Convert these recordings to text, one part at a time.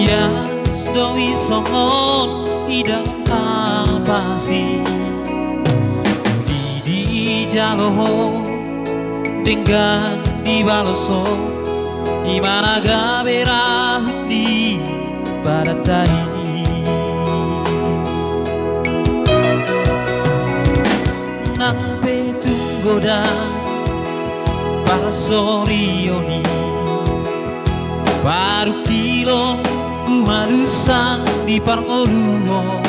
Yes, doi songon idang kapasi di jaloho dengan di baloso imana gabera di baratai nang petunggoda basorioni baru kilo kumarusang di parngoluo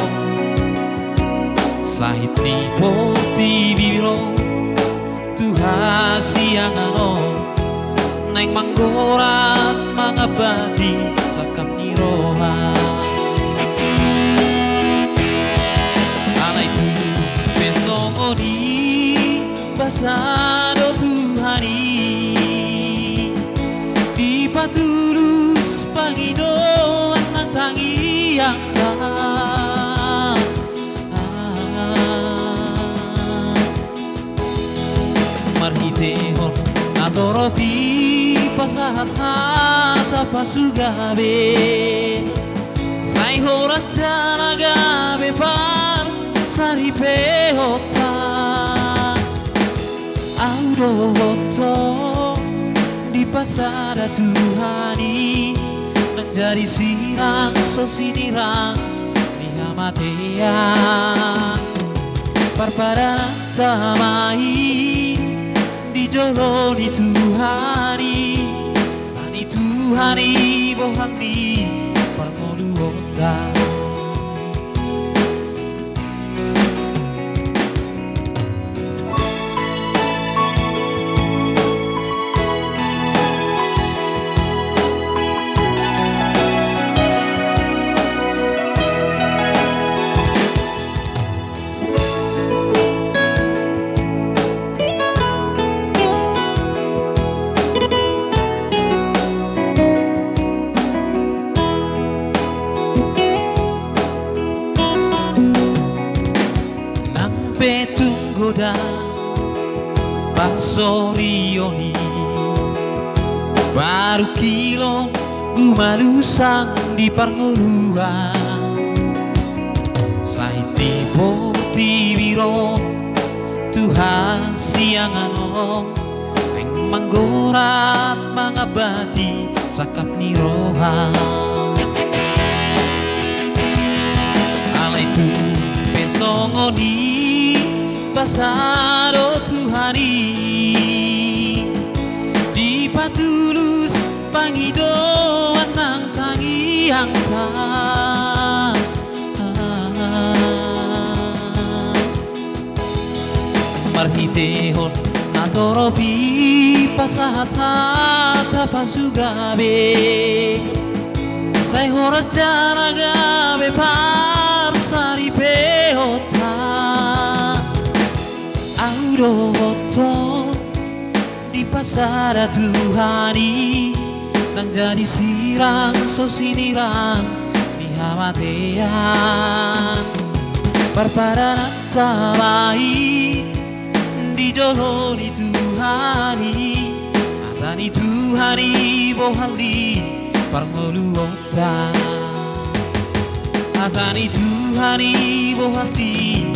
sahit ni poti bibiro Tuhan siang ano neng manggorat mangabadi sakap ni roha alay tu besong di basado Tuhani di patulus pangidoan ng tangiang ka marhitehon atoro di pasahat hata pasugabe say horas janagabe par saripehota audoto di pasada Tuhani menjadi sirang sosinirang di hamatean parpadan tamai di jolo di Tuhani ani Tuhani bohang di parmoluota petunggoda basorioni baru kilo gumalusang di parngolua sahit di poti biro Tuhan siang ano neng manggorat mangabati sakap ni roha alay tu besongoni pasado Tuhani di patulus pangidoan ng tangiang ka marhitehon natoropi pasahat hata pasugabe say horas janagabe par saripehota audoto di pasada Tuhani nang jadi sirang sosinirang di hamatean parpadan tamai di jolo di Tuhani atani Tuhani bohang di parmoluota atani Tuhani bohang di